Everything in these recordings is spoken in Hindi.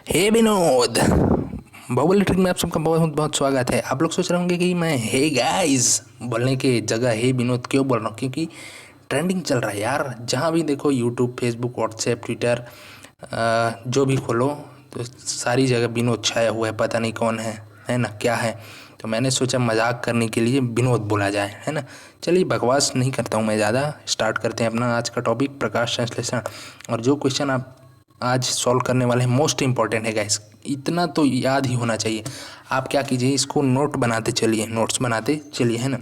हे विनोद, बाहुबली इलेक्ट्रिक में आप सबका बहुत बहुत स्वागत है। आप लोग सोच रहे होंगे कि मैं हे गाइस बोलने की जगह हे विनोद क्यों बोल रहा हूँ, क्योंकि ट्रेंडिंग चल रहा है यार। जहाँ भी देखो यूट्यूब, फेसबुक, व्हाट्सएप, ट्विटर, जो भी खोलो तो सारी जगह विनोद छाया हुआ है। पता नहीं कौन है ना क्या है। तो मैंने सोचा मजाक करने के लिए विनोद बोला जाए, है ना। चलिए बकवास नहीं करता हूँ मैं ज़्यादा, स्टार्ट करते हैं अपना आज का टॉपिक, प्रकाश संश्लेषण। और जो क्वेश्चन आप आज सॉल्व करने वाले हैं मोस्ट इंपॉर्टेंट है गाइस, इतना तो याद ही होना चाहिए। आप क्या कीजिए, इसको नोट बनाते चलिए, नोट्स बनाते चलिए, है ना।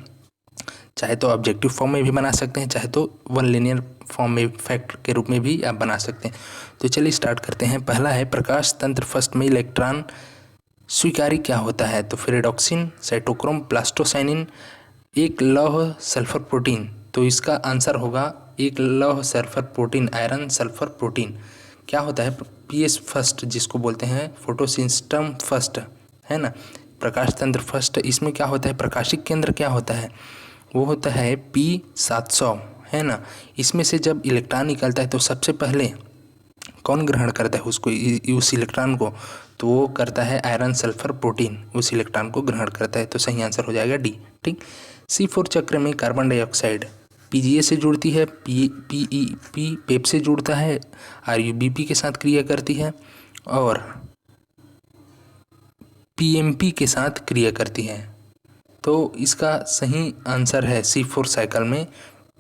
चाहे तो ऑब्जेक्टिव फॉर्म में भी बना सकते हैं, चाहे तो वन लिनियर फॉर्म में फैक्ट के रूप में भी आप बना सकते हैं। तो चलिए स्टार्ट करते हैं। पहला है प्रकाश तंत्र फर्स्ट में इलेक्ट्रॉन स्वीकारी क्या होता है। तो फेरेडॉक्सिन, साइटोक्रोम, प्लास्टोसाइनिन, एक लौह सल्फर प्रोटीन। तो इसका आंसर होगा एक लौह sulphur protein, iron sulphur protein. क्या होता है पीएस फर्स्ट जिसको बोलते हैं, फोटोसिस्टम फर्स्ट, है ना। प्रकाश तंत्र फर्स्ट, इसमें क्या होता है, प्रकाशिक केंद्र क्या होता है, वो होता है P700, है ना। इसमें से जब इलेक्ट्रॉन निकलता है तो सबसे पहले कौन ग्रहण करता है उसको, उस इलेक्ट्रॉन को, तो वो करता है आयरन सल्फर प्रोटीन, उस इलेक्ट्रॉन को ग्रहण करता है। तो सही आंसर हो जाएगा डी। ठीक। C4 चक्र में कार्बन डाइऑक्साइड PGA से जुड़ती है, PEP पेप से जुड़ता है, RUBP के साथ क्रिया करती है, और PMP के साथ क्रिया करती है। तो इसका सही आंसर है C4 साइकिल में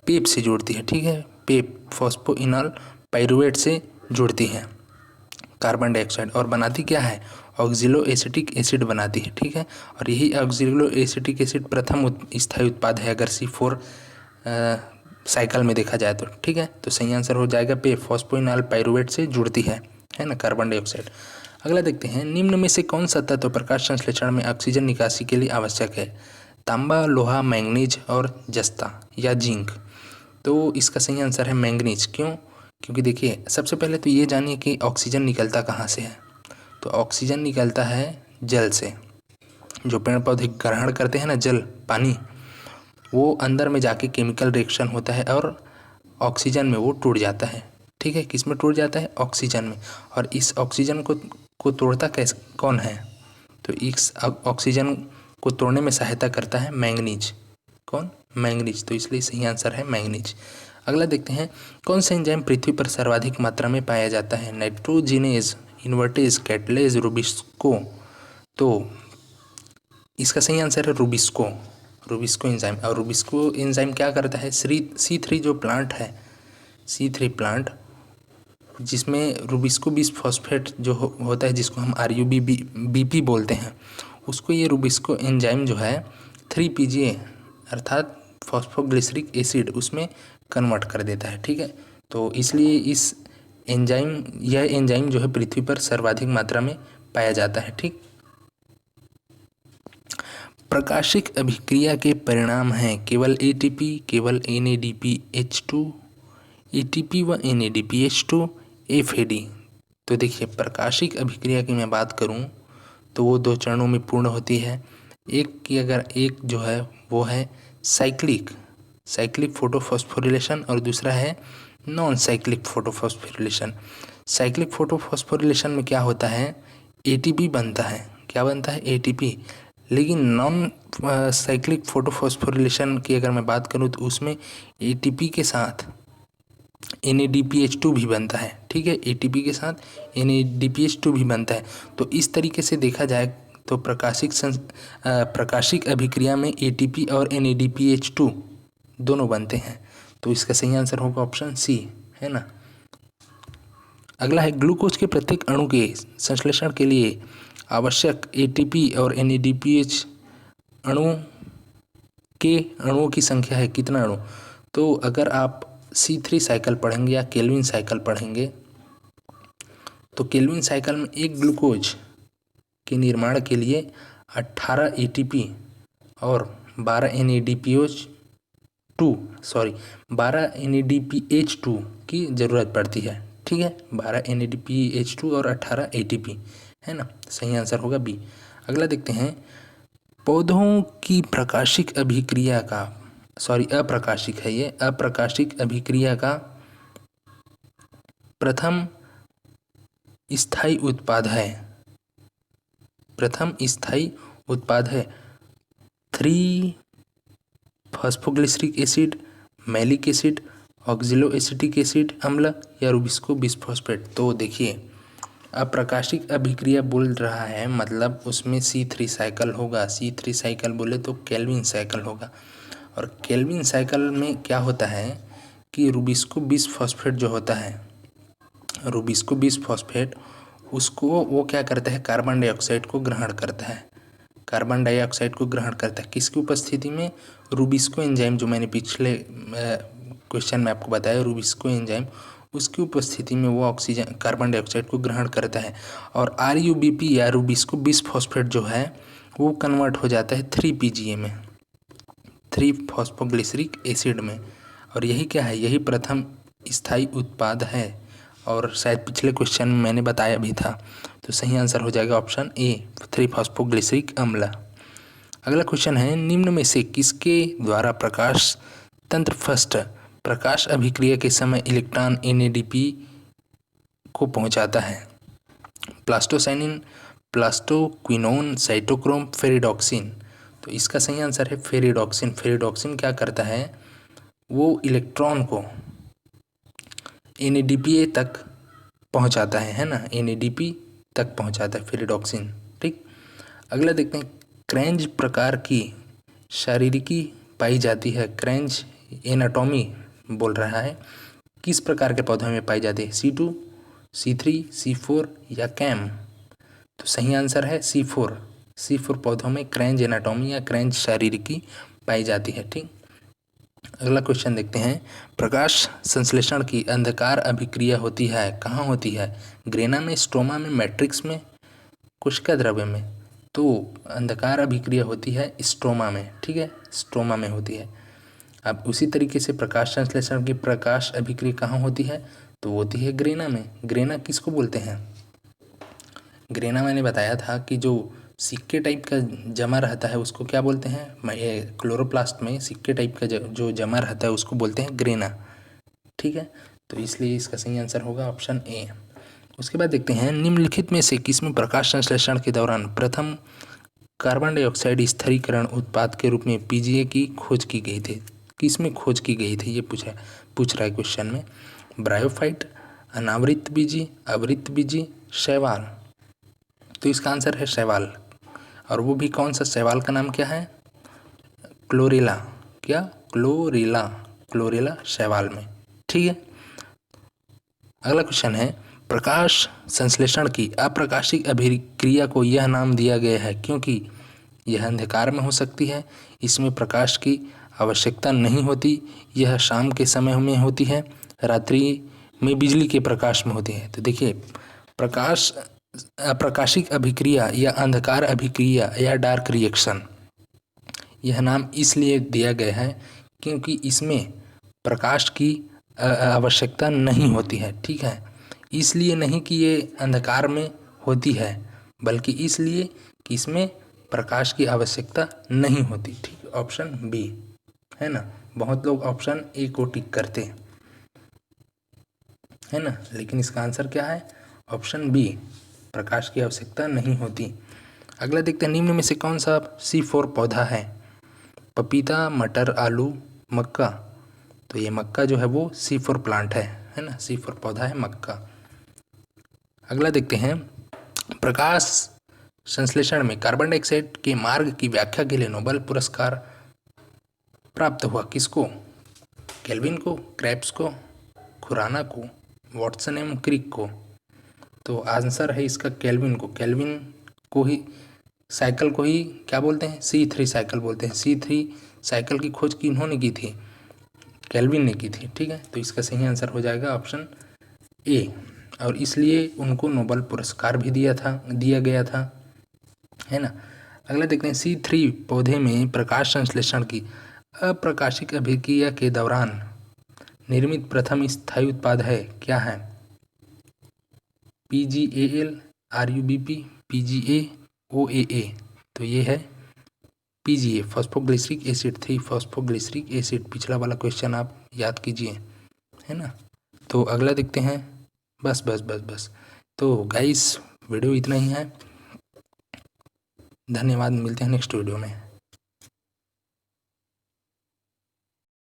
पेप से जुड़ती है। ठीक है, पेप फॉस्फोइनॉल पाइरुवेट से जुड़ती है कार्बन डाइऑक्साइड, और बनाती क्या है, ऑक्जिलो एसिटिक एसिड बनाती है। ठीक है, और यही ऑक्जिलो एसिटिक एसिड प्रथम स्थायी उत्पाद है अगर C4 साइकिल में देखा जाए तो। ठीक है, तो सही आंसर हो जाएगा पे, फॉस्फोइनॉल पाइरुवेट से जुड़ती है ना, कार्बन डाइऑक्साइड। अगला देखते हैं, निम्न में से कौन सा तत्व प्रकाश संश्लेषण में ऑक्सीजन निकासी के लिए आवश्यक है। तांबा, लोहा, मैंगनीज और जस्ता या जिंक। तो इसका सही आंसर है मैंगनीज। क्यों, क्योंकि देखिए सबसे पहले तो ये जानिए कि ऑक्सीजन निकलता कहाँ से है। तो ऑक्सीजन निकलता है जल से। जो पेड़ पौधे ग्रहण करते हैं ना जल, पानी, वो अंदर में जाके केमिकल रिएक्शन होता है और ऑक्सीजन में वो टूट जाता है। ठीक है, किस में टूट जाता है, ऑक्सीजन में। और इस ऑक्सीजन को तोड़ता कैसे, कौन है, तो इस ऑक्सीजन को तोड़ने में सहायता करता है मैंगनीज। कौन, मैंगनीज। तो इसलिए सही आंसर है मैंगनीज। अगला देखते हैं, कौन सा एंजाइम पृथ्वी पर सर्वाधिक मात्रा में पाया जाता है। Nitrogenase, invertase, catalase, rubisco. तो इसका सही आंसर है रूबिस्को, रूबिस्को एंजाइम। और रूबिस्को एंजाइम क्या करता है, C3 जो प्लांट है, C3 प्लांट, जिसमें रूबिस्को बीस फॉस्फेट जो होता है, जिसको हम RUBP बोलते हैं, उसको ये रूबिस्को एंजाइम जो है 3PGA अर्थात फॉस्फोग्लिसरिक एसिड उसमें कन्वर्ट कर देता है। ठीक है, तो इसलिए यह एंजाइम जो है पृथ्वी पर सर्वाधिक मात्रा में पाया जाता है। ठीक। प्रकाशिक अभिक्रिया के परिणाम हैं केवल ATP, केवल NADPH2, ATP व NADPH2, FAD। तो देखिए प्रकाशिक अभिक्रिया की मैं बात करूं तो वो दो चरणों में पूर्ण होती है। एक जो है वो है साइक्लिक फोटोफॉस्फोरिलेशन, और दूसरा है non cyclic photophosphorylation. Cyclic photophosphorylation में क्या होता है, ATP बनता है। क्या बनता है, ATP। लेकिन नॉन साइक्लिक फोटोफॉस्फोरिलेशन की अगर मैं बात करूं तो उसमें ATP के साथ NADPH2 भी बनता है। ठीक है, ATP के साथ NADPH2 भी बनता है। तो इस तरीके से देखा जाए तो प्रकाशिक अभिक्रिया में ATP और NADPH2 दोनों बनते हैं। तो इसका सही आंसर होगा ऑप्शन C, है ना। अगला है, ग्लूकोज के प्रत्येक अणु के संश्लेषण के लिए आवश्यक ATP और NADPH अणुओं की संख्या है, कितना अणु। तो अगर आप C3 साइकिल पढ़ेंगे या केल्विन साइकिल पढ़ेंगे तो केल्विन साइकिल में एक ग्लूकोज के निर्माण के लिए 18 ATP और 12 NADPH2 की ज़रूरत पड़ती है। ठीक है, 12 NADPH2 और 18 ATP, है ना। सही आंसर होगा बी। अगला देखते हैं, पौधों की प्रकाशिक अभिक्रिया का, अप्रकाशिक है ये, अप्रकाशिक अभिक्रिया का प्रथम स्थायी उत्पाद है? प्रथम स्थायी उत्पाद है 3 phosphoglyceric acid, malic acid, oxaloacetic acid अम्ल या रूबिस्को बिसफॉस्फेट। तो देखिए, अप्रकाशिक अभिक्रिया बोल रहा है, मतलब उसमें C3 साइकिल होगा। C3 साइकिल बोले तो केल्विन साइकिल होगा, और केल्विन साइकिल में क्या होता है कि रूबिस्को बिसफॉस्फेट जो होता है, रूबिस्को बिसफॉस्फेट, उसको वो क्या करता है, कार्बन डाइऑक्साइड को ग्रहण करता है। कार्बन डाइऑक्साइड को ग्रहण करता है किसकी उपस्थिति में? रूबिस्को एंजाइम, जो मैंने पिछले क्वेश्चन में आपको बताया, रूबिस्को एंजाइम, उसकी उपस्थिति में वो ऑक्सीजन कार्बन डाइऑक्साइड को ग्रहण करता है। और RUBP या रूबिस्को बिसफॉस्फेट जो है वो कन्वर्ट हो जाता है 3PGA में, 3 फॉस्फोग्लिसरिक एसिड में। और यही क्या है, यही प्रथम स्थायी उत्पाद है, और शायद पिछले क्वेश्चन में मैंने बताया भी था। तो सही आंसर हो जाएगा ऑप्शन ए, 3 फॉस्फोग्लिसरिक अम्ल। अगला क्वेश्चन है, निम्न में से किसके द्वारा प्रकाश तंत्र फर्स्ट प्रकाश अभिक्रिया के समय इलेक्ट्रॉन NADP को पहुंचाता है? Plastocyanin, plastoquinone, cytochrome, ferredoxin. तो इसका सही आंसर है फेरिडॉक्सिन। फेरिडॉक्सिन क्या करता है, वो इलेक्ट्रॉन को NADP तक पहुंचाता है ना, NADP तक पहुंचाता है फेरिडॉक्सिन। ठीक, अगला देखते हैं, क्रैंज प्रकार की शारीरिकी पाई जाती है। क्रैंज एनाटॉमी बोल रहा है, किस प्रकार के पौधों में पाई जाती है? C2, C3, C4 या कैम? तो सही आंसर है C4। C4 पौधों में क्रैंज एनाटॉमी या क्रैंज शारीरिकी पाई जाती है। ठीक, अगला क्वेश्चन देखते हैं, प्रकाश संश्लेषण की अंधकार अभिक्रिया होती है, कहाँ होती है? ग्रेना में, स्ट्रोमा में, मैट्रिक्स में, कोशिका द्रव्य में? तो अंधकार अभिक्रिया होती है स्ट्रोमा में। ठीक है, स्ट्रोमा में होती है। अब उसी तरीके से प्रकाश संश्लेषण की प्रकाश अभिक्रिया कहाँ होती है? तो होती है ग्रेना में। ग्रेना किसको बोलते हैं? ग्रेना मैंने बताया था कि जो सिक्के टाइप का जमा रहता है उसको क्या बोलते हैं? ये क्लोरोप्लास्ट में सिक्के टाइप का जो जमा रहता है उसको बोलते हैं ग्रेना। ठीक है, तो इसलिए इसका सही आंसर होगा ऑप्शन ए। उसके बाद देखते हैं, निम्नलिखित में से किसमें प्रकाश संश्लेषण के दौरान प्रथम कार्बन डाइऑक्साइड स्थिरीकरण उत्पाद के रूप में PGA की खोज की गई थी? किसमें खोज की गई थी, ये पूछ रहा है क्वेश्चन में। ब्रायोफाइट, अनावृत बीजी, आवृत बीजी, शैवाल? तो इसका आंसर है शैवाल। और वो भी कौन सा शैवाल का नाम क्या है? क्लोरेला। क्या? क्लोरेला। क्लोरेला शैवाल में। ठीक है, अगला क्वेश्चन है, प्रकाश संश्लेषण की अप्रकाशिक अभिक्रिया को यह नाम दिया गया है क्योंकि यह अंधकार में हो सकती है, इसमें प्रकाश की आवश्यकता नहीं होती, यह शाम के समय में होती है, रात्रि में बिजली के प्रकाश में होती है। तो देखिए, प्रकाश अप्रकाशिक अभिक्रिया या अंधकार अभिक्रिया या डार्क रिएक्शन, यह नाम इसलिए दिया गया है क्योंकि इसमें प्रकाश की आवश्यकता नहीं होती है। ठीक है, इसलिए नहीं कि ये अंधकार में होती है, बल्कि इसलिए कि इसमें प्रकाश की आवश्यकता नहीं होती। ठीक, ऑप्शन बी है ना। बहुत लोग ऑप्शन ए को टिक करते हैं, है ना, लेकिन इसका आंसर क्या है? ऑप्शन बी, प्रकाश की आवश्यकता नहीं होती। अगला देखते हैं, निम्न में से कौन सा C4 पौधा है? पपीता, मटर, आलू, मक्का? तो ये मक्का जो है वो C4 प्लांट है ना, C4 पौधा है मक्का। अगला देखते हैं, प्रकाश संश्लेषण में कार्बन डाइऑक्साइड के मार्ग की व्याख्या के लिए नोबेल पुरस्कार प्राप्त हुआ किसको? केल्विन को, क्रेब्स को, खुराना को, वाटसन एवं क्रिक को? तो आंसर है इसका केल्विन को। केल्विन को ही साइकिल को ही क्या बोलते हैं? C3 साइकिल बोलते हैं। C3 साइकिल की खोज किन्होंने की थी? केल्विन ने की थी। ठीक है, तो इसका सही आंसर हो जाएगा ऑप्शन ए, और इसलिए उनको नोबेल पुरस्कार भी दिया गया था, है ना। अगला देखते हैं, C3 पौधे में प्रकाश संश्लेषण की अप्रकाशिक अभिक्रिया के दौरान निर्मित प्रथम स्थायी उत्पाद है, क्या है? PGAL, RUBP, PGA, OAA? तो ये है PGA, phosphoglyceric acid, 3 phosphoglyceric acid. पिछला वाला क्वेश्चन आप याद कीजिए, है ना। तो अगला देखते हैं, बस बस बस बस। तो गाइस वीडियो इतना ही है, धन्यवाद, मिलते हैं नेक्स्ट वीडियो में।